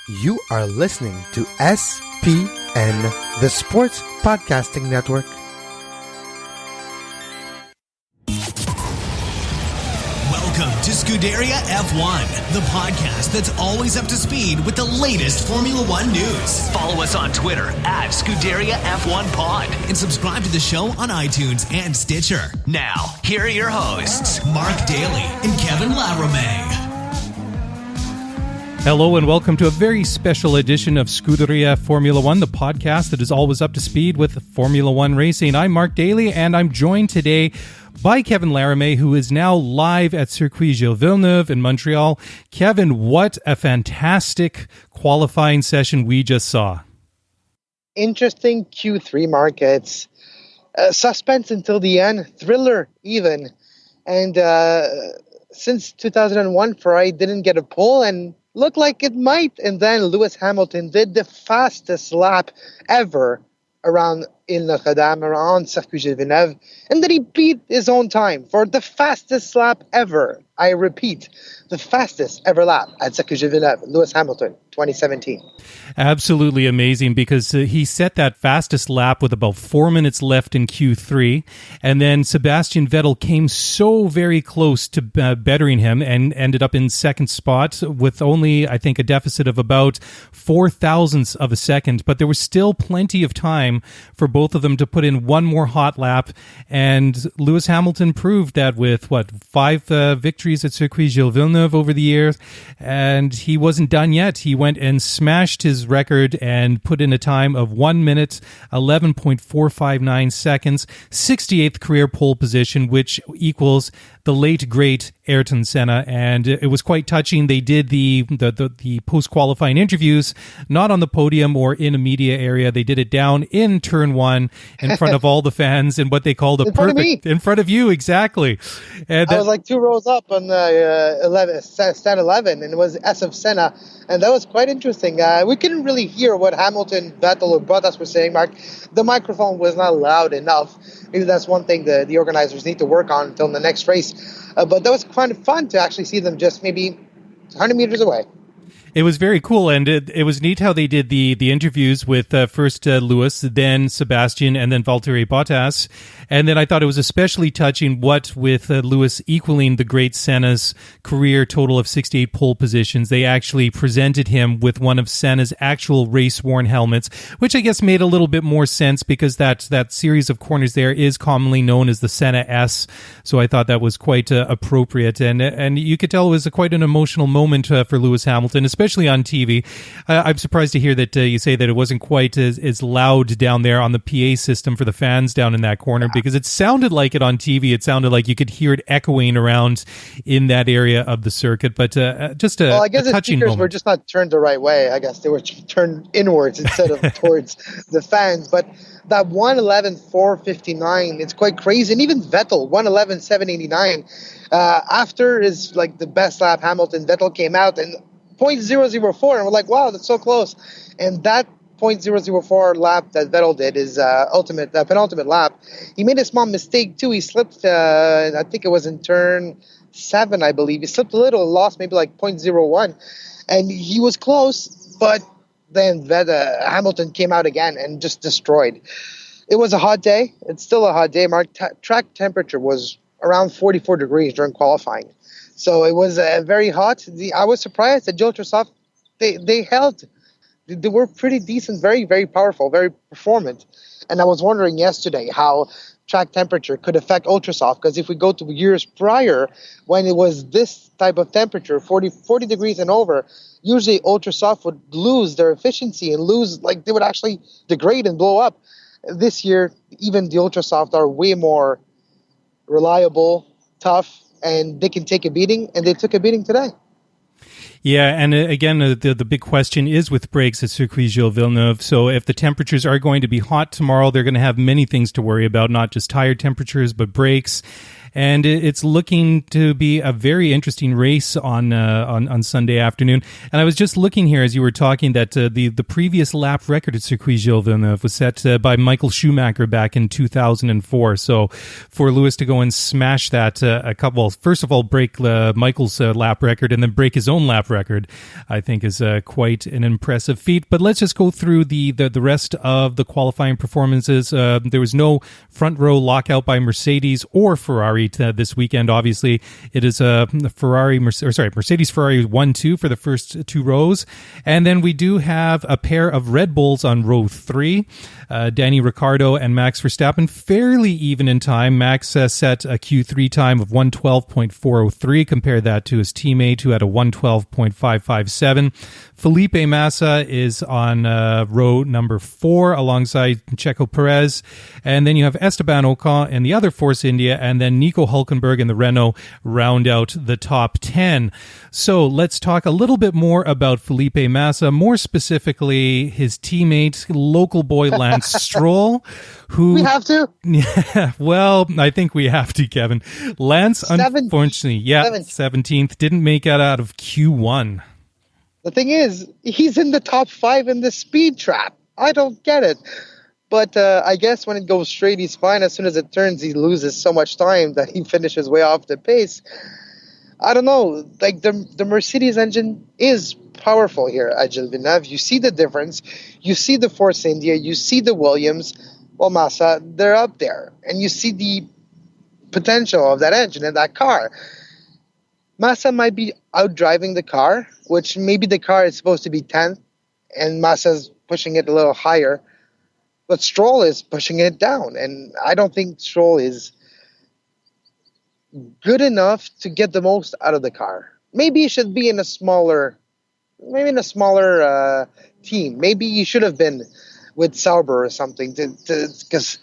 You are listening to SPN, the Sports Podcasting Network. Welcome to Scuderia F1, the podcast that's always up to speed with the latest Formula One news. Follow us on Twitter at Scuderia F1 Pod and subscribe to the show on iTunes and Stitcher. Now, here are your hosts, Mark Dailey and Kevin Laramée. Hello and welcome to a very special edition of Scuderia Formula One, the podcast that is always up to speed with Formula One racing. I'm Mark Dailey, and I'm joined today by Kevin Laramée, who is now live at Circuit Gilles Villeneuve in Montreal. Kevin, what a fantastic qualifying session we just saw. Interesting Q3, Mark. It's suspense until the end, thriller even. And since 2001, Ferrari didn't get a pole and looked like it might. And then Lewis Hamilton did the fastest lap ever around Ile-Notre-Dame, around Circuit Gilles Villeneuve, and then he beat his own time for the fastest lap ever. I repeat, the fastest ever lap at Circuit Gilles Villeneuve, Lewis Hamilton, 2017. Absolutely amazing, because he set that fastest lap with about 4 minutes left in Q3, and then Sebastian Vettel came so very close to bettering him and ended up in second spot with only, I think, a deficit of about 4 thousandths of a second, but there was still plenty of time for both of them to put in one more hot lap, and Lewis Hamilton proved that with, 5 victories at Circuit Gilles Villeneuve over the years, and he wasn't done yet. He went and smashed his record and put in a time of 1 minute, 11.459 seconds, 68th career pole position, which equals the late, great Ayrton Senna, and it was quite touching. They did the post-qualifying interviews, not on the podium or in a media area. They did it down in turn one in front of all the fans in what they called in front of you, exactly. And I was like 2 rows up on the stand 11, and it was S of Senna, and that was quite interesting. We couldn't really hear what Hamilton, Vettel, or Bottas were saying, Mark. The microphone was not loud enough. Maybe that's one thing the organizers need to work on until the next race. But that was kind of fun to actually see them just maybe 100 meters away. It was very cool, and it was neat how they did the interviews with first Lewis, then Sebastian, and then Valtteri Bottas. And then I thought it was especially touching what with Lewis equaling the great Senna's career total of 68 pole positions, they actually presented him with one of Senna's actual race-worn helmets, which I guess made a little bit more sense because that series of corners there is commonly known as the Senna S. So I thought that was quite appropriate, and you could tell it was quite an emotional moment for Lewis Hamilton, especially on TV. I'm surprised to hear that you say that it wasn't quite as loud down there on the PA system for the fans down in that corner, because it sounded like it on TV. It sounded like you could hear it echoing around in that area of the circuit. But just a, well, I guess a the touching speakers moment. were just not turned the right way. I guess they were turned inwards instead of towards the fans. But that 1:11.459, it's quite crazy. And even Vettel, 1:11.789, after his the best lap, Hamilton, Vettel came out and 0.004, and we're like, wow, that's so close. And that 0.004 lap that Vettel did is penultimate lap. He made a small mistake too. He slipped, I think it was in turn 7, I believe. He slipped a little, lost maybe 0.01, and he was close, but then Hamilton came out again and just destroyed. It was a hot day. It's still a hot day, Mark. Track temperature was around 44 degrees during qualifying. So it was very hot. I was surprised that Ultrasoft, they held. They were pretty decent, very, very powerful, very performant. And I was wondering yesterday how track temperature could affect Ultrasoft, because if we go to years prior, when it was this type of temperature, 40 degrees and over, usually Ultrasoft would lose their efficiency and they would actually degrade and blow up. This year, even the Ultrasoft are way more reliable, tough, and they can take a beating, and they took a beating today. Yeah, and again, the big question is with brakes at Circuit Gilles Villeneuve. So if the temperatures are going to be hot tomorrow, they're going to have many things to worry about, not just tire temperatures, but brakes. and it's looking to be a very interesting race on Sunday afternoon. And I was just looking here as you were talking that the previous lap record at Circuit Gilles Villeneuve was set by Michael Schumacher back in 2004. So for Lewis to go and smash that first of all, break Michael's lap record and then break his own lap record, I think is quite an impressive feat. But let's just go through the rest of the qualifying performances. There was no front row lockout by Mercedes or Ferrari this weekend. Obviously, it is Mercedes Ferrari 1-2 for the first two rows, and then we do have a pair of Red Bulls on row 3. Danny Ricciardo and Max Verstappen fairly even in time. Max set a Q3 time of 1:12.403. Compare that to his teammate who had a 1:12.557. Felipe Massa is on row number 4 alongside Checo Perez. And then you have Esteban Ocon and the other Force India, and then Nico Hulkenberg and the Renault round out the top 10. So let's talk a little bit more about Felipe Massa, more specifically his teammate, local boy Lance Stroll, who... We have to? Yeah, well, I think we have to, Kevin. Lance, unfortunately, 17th, didn't make it out of Q1. The thing is, he's in the top 5 in the speed trap. I don't get it. But I guess when it goes straight, he's fine. As soon as it turns, he loses so much time that he finishes way off the pace. I don't know. Like the Mercedes engine is powerful here at Gilles Villeneuve. You see the difference. You see the Force India. You see the Williams. Well, Massa, they're up there. And you see the potential of that engine and that car. Massa might be outdriving the car, which maybe the car is supposed to be 10th, and Massa's pushing it a little higher. But Stroll is pushing it down, and I don't think Stroll is good enough to get the most out of the car. Maybe he should be in a smaller team. Maybe he should have been with Sauber or something, because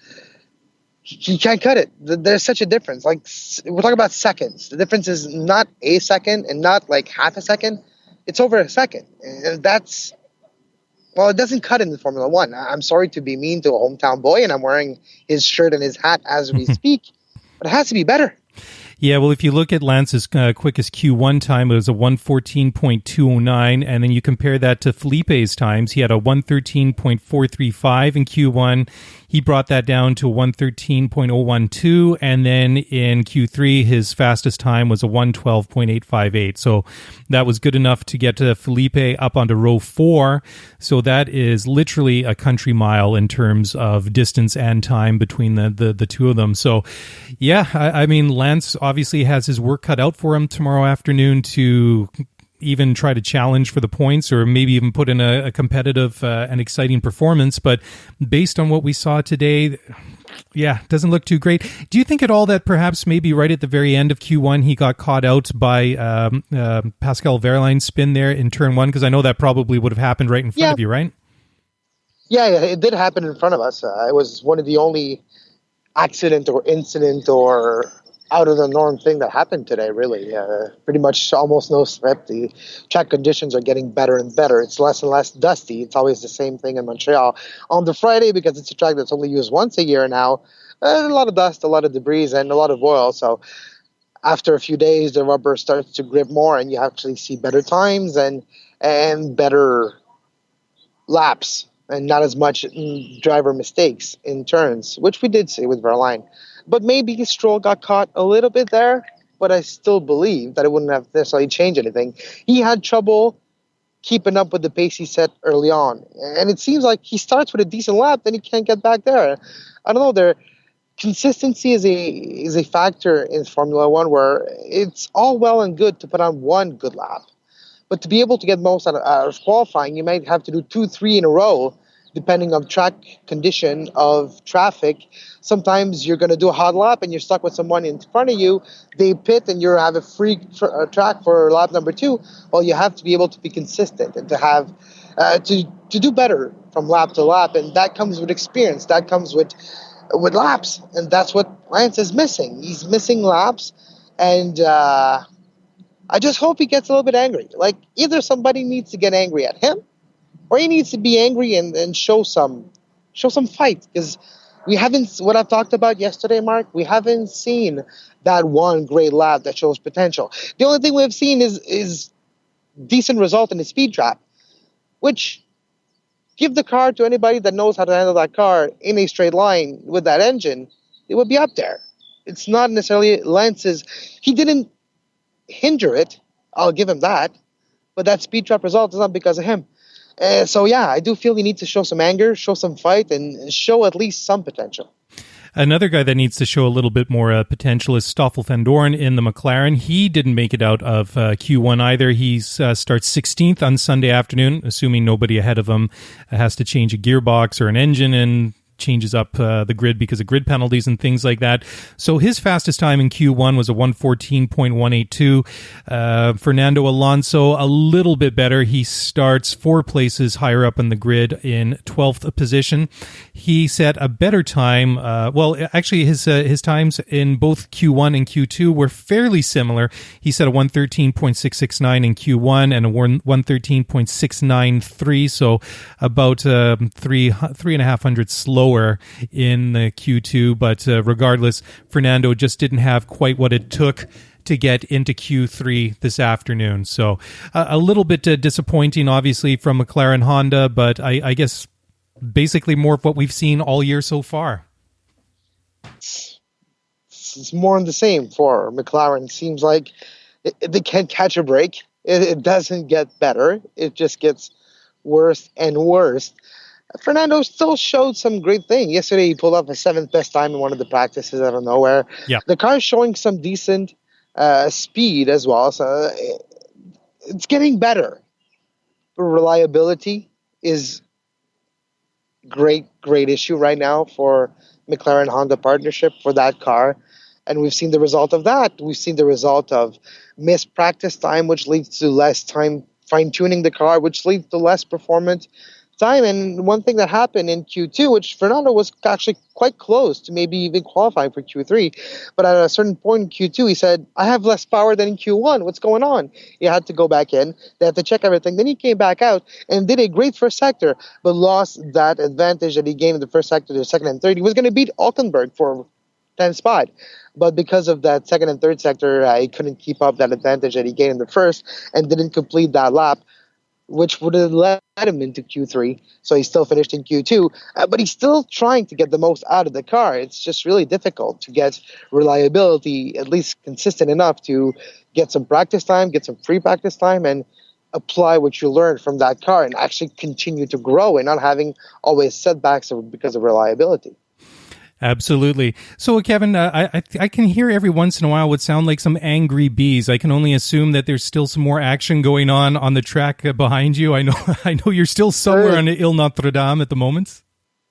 he can't cut it. There's such a difference. Like, we're talking about seconds. The difference is not a second and not like half a second. It's over a second, and that's... Well, it doesn't cut in Formula One. I'm sorry to be mean to a hometown boy, and I'm wearing his shirt and his hat as we speak, but it has to be better. Yeah, well, if you look at Lance's quickest Q1 time, it was a 1:14.209, and then you compare that to Felipe's times. He had a 1:13.435 in Q1. He brought that down to 1:13.012, and then in Q3, his fastest time was a 1:12.858. So that was good enough to get Felipe up onto row 4. So that is literally a country mile in terms of distance and time between the two of them. So, yeah, I mean, Lance obviously has his work cut out for him tomorrow afternoon to even try to challenge for the points, or maybe even put in a competitive and exciting performance. But based on what we saw today, yeah, doesn't look too great. Do you think at all that perhaps maybe right at the very end of Q1 he got caught out by Pascal Wehrlein's spin there in turn 1? Because I know that probably would have happened right in front of you, right? Yeah, it did happen in front of us. It was one of the only accident or incident or out of the norm thing that happened today, really. Pretty much almost no slip. The track conditions are getting better and better. It's less and less dusty. It's always the same thing in Montreal. On the Friday, because it's a track that's only used once a year now, a lot of dust, a lot of debris, and a lot of oil. So after a few days, the rubber starts to grip more, and you actually see better times and better laps, and not as much driver mistakes in turns, which we did see with Verlaine. But maybe Stroll got caught a little bit there, but I still believe that it wouldn't have necessarily changed anything. He had trouble keeping up with the pace he set early on. And it seems like he starts with a decent lap, then he can't get back there. I don't know, consistency is a factor in Formula One, where it's all well and good to put on one good lap. But to be able to get most out of qualifying, you might have to do 2-3 in a row, depending on track condition of traffic. Sometimes you're going to do a hot lap and you're stuck with someone in front of you. They pit and you have a free track for lap number 2. Well, you have to be able to be consistent and to have to do better from lap to lap. And that comes with experience. That comes with laps. And that's what Lance is missing. He's missing laps. And I just hope he gets a little bit angry. Like, either somebody needs to get angry at him, or he needs to be angry and show some fight, because We haven't, what I've talked about yesterday, Mark, we haven't seen that one great lap that shows potential. The only thing we've seen is decent result in the speed trap, which give the car to anybody that knows how to handle that car in a straight line with that engine, it would be up there. It's not necessarily Lance's. He didn't hinder it. I'll give him that. But that speed trap result is not because of him. So, yeah, I do feel he needs to show some anger, show some fight, and show at least some potential. Another guy that needs to show a little bit more potential is Stoffel van Dorn in the McLaren. He didn't make it out of Q1 either. He starts 16th on Sunday afternoon, assuming nobody ahead of him has to change a gearbox or an engine and changes up the grid because of grid penalties and things like that. So his fastest time in Q1 was a 1:14.182. Fernando Alonso, a little bit better. He starts 4 places higher up on the grid in 12th position. He set a better time. Actually, his times in both Q1 and Q2 were fairly similar. He set a 1:13.669 in Q1 and a 1:13.693. So about 3.5 slower in the Q2, but regardless, Fernando just didn't have quite what it took to get into Q3 this afternoon. So a little bit disappointing, obviously, from McLaren Honda, but I guess basically more of what we've seen all year so far. It's more of the same for McLaren. It seems like they can't catch a break. It doesn't get better. It just gets worse and worse. Fernando still showed some great thing. Yesterday, he pulled up a 7th best time in one of the practices out of nowhere. Yeah. The car is showing some decent speed as well, so it's getting better. Reliability is great issue right now for McLaren-Honda partnership for that car, and we've seen the result of that. We've seen the result of missed practice time, which leads to less time fine-tuning the car, which leads to less performance time. And one thing that happened in Q2, which Fernando was actually quite close to maybe even qualifying for Q3, but at a certain point in Q2, he said, I have less power than in Q1. What's going on? He had to go back in. They had to check everything. Then he came back out and did a great first sector, but lost that advantage that he gained in the first sector to second and third. He was going to beat Altenberg for 10th spot. But because of that second and third sector, he couldn't keep up that advantage that he gained in the first and didn't complete that lap, which would have led him into Q3. So he still finished in Q2, but he's still trying to get the most out of the car. It's just really difficult to get reliability, at least consistent enough to get some practice time, get some free practice time, and apply what you learned from that car and actually continue to grow and not having always setbacks because of reliability. Absolutely. So, Kevin, I can hear every once in a while what sound like some angry bees. I can only assume that there's still some more action going on the track behind you. I know you're still somewhere on Ile Notre Dame at the moment.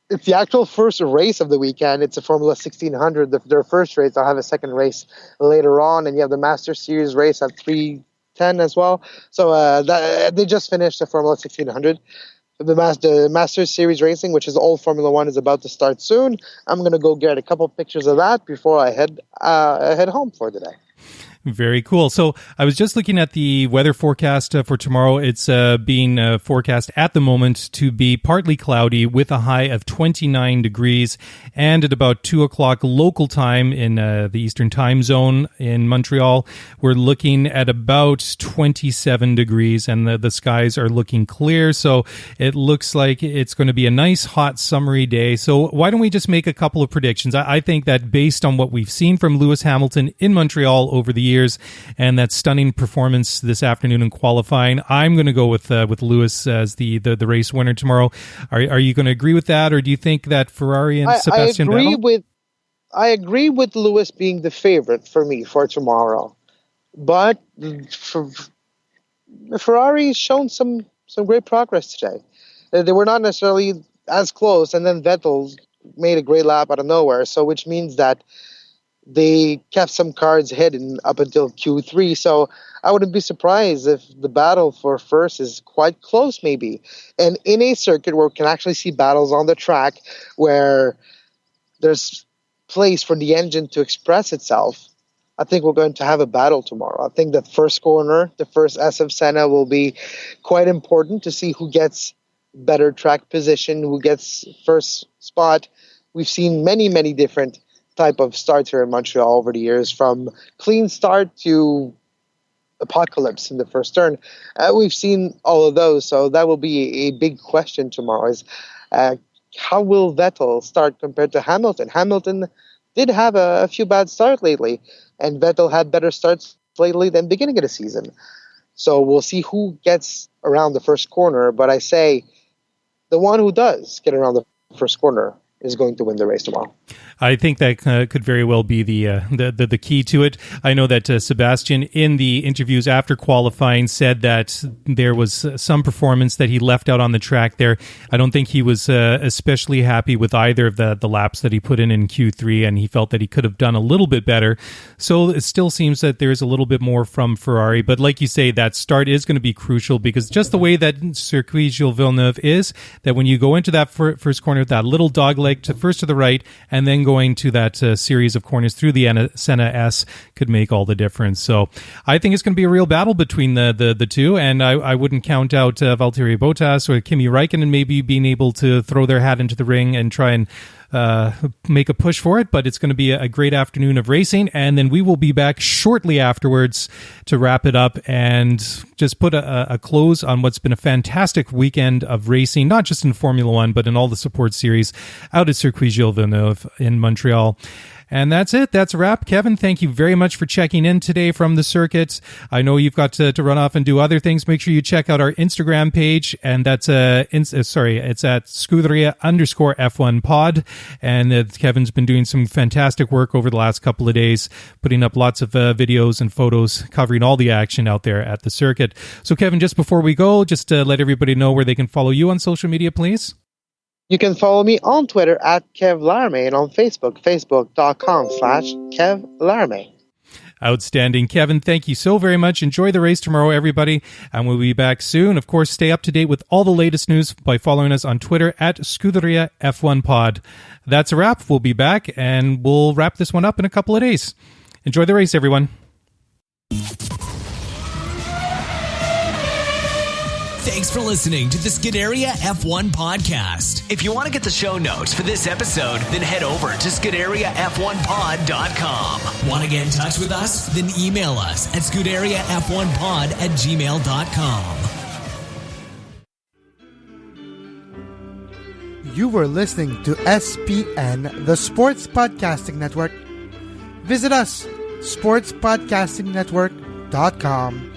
It's the actual first race of the weekend. It's a Formula 1600, their first race. They'll have a second race later on, and you have the Master Series race at 3:10 as well. So they just finished the Formula 1600. The Masters Series racing, which is old Formula One, is about to start soon. I'm going to go get a couple pictures of that before I head home for the day. Very cool. So I was just looking at the weather forecast for tomorrow. It's being forecast at the moment to be partly cloudy with a high of 29 degrees. And at about 2 o'clock local time in the Eastern time zone in Montreal, we're looking at about 27 degrees and the skies are looking clear. So it looks like it's going to be a nice, hot, summery day. So why don't we just make a couple of predictions? I think that based on what we've seen from Lewis Hamilton in Montreal over the years, and that stunning performance this afternoon in qualifying, I'm going to go with Lewis as the race winner tomorrow. Are you going to agree with that, or do you think that Ferrari and Sebastian Vettel? I agree with Lewis being the favorite for me for tomorrow, but Ferrari has shown some great progress today. They were not necessarily as close, and then Vettel made a great lap out of nowhere. So, which means that they kept some cards hidden up until Q3, so I wouldn't be surprised if the battle for first is quite close maybe. And in a circuit where we can actually see battles on the track where there's place for the engine to express itself, I think we're going to have a battle tomorrow. I think the first corner, the first S of Senna, will be quite important to see who gets better track position, who gets first spot we've seen many, many different type of starts here in Montreal over the years, from clean start to apocalypse in the first turn. We've seen all of those, so that will be a big question tomorrow, is how will Vettel start compared to Hamilton? Hamilton did have a few bad starts lately, and Vettel had better starts lately than beginning of the season. So we'll see who gets around the first corner, but I say the one who does get around the first corner is going to win the race tomorrow. I think that could very well be the key to it. I know that Sebastian, in the interviews after qualifying, said that there was some performance that he left out on the track there. I don't think he was especially happy with either of the laps that he put in Q3, and he felt that he could have done a little bit better. So it still seems that there's a little bit more from Ferrari. But like you say, that start is going to be crucial, because just the way that Circuit Gilles Villeneuve is, that when you go into that first corner with that little dog leg to the right, and then going to that series of corners through the Senna S could make all the difference. So I think it's going to be a real battle between the two, and I wouldn't count out Valtteri Bottas or Kimi Räikkönen maybe being able to throw their hat into the ring and try and make a push for it, but it's going to be a great afternoon of racing, and then we will be back shortly afterwards to wrap it up and just put a close on what's been a fantastic weekend of racing, not just in Formula One, but in all the support series out at Circuit Gilles Villeneuve in Montreal. And that's it. That's a wrap. Kevin, thank you very much for checking in today from the circuit. I know you've got to run off and do other things. Make sure you check out our Instagram page, and that's it's at Scuderia_F1 pod. And Kevin's been doing some fantastic work over the last couple of days, putting up lots of videos and photos covering all the action out there at the circuit. So, Kevin, just before we go, just let everybody know where they can follow you on social media, please. You can follow me on Twitter at Kev Laramée, and on Facebook, facebook.com/Kev Laramée. Outstanding. Kevin, thank you so very much. Enjoy the race tomorrow, everybody, and we'll be back soon. Of course, stay up to date with all the latest news by following us on Twitter at Scuderia F1 Pod. That's a wrap. We'll be back, and we'll wrap this one up in a couple of days. Enjoy the race, everyone. Thanks for listening to the Scuderia F1 podcast. If you want to get the show notes for this episode, then head over to ScuderiaF1pod.com. Want to get in touch with us? Then email us at ScuderiaF1pod@gmail.com. You were listening to SPN, the Sports Podcasting Network. Visit us, sportspodcastingnetwork.com.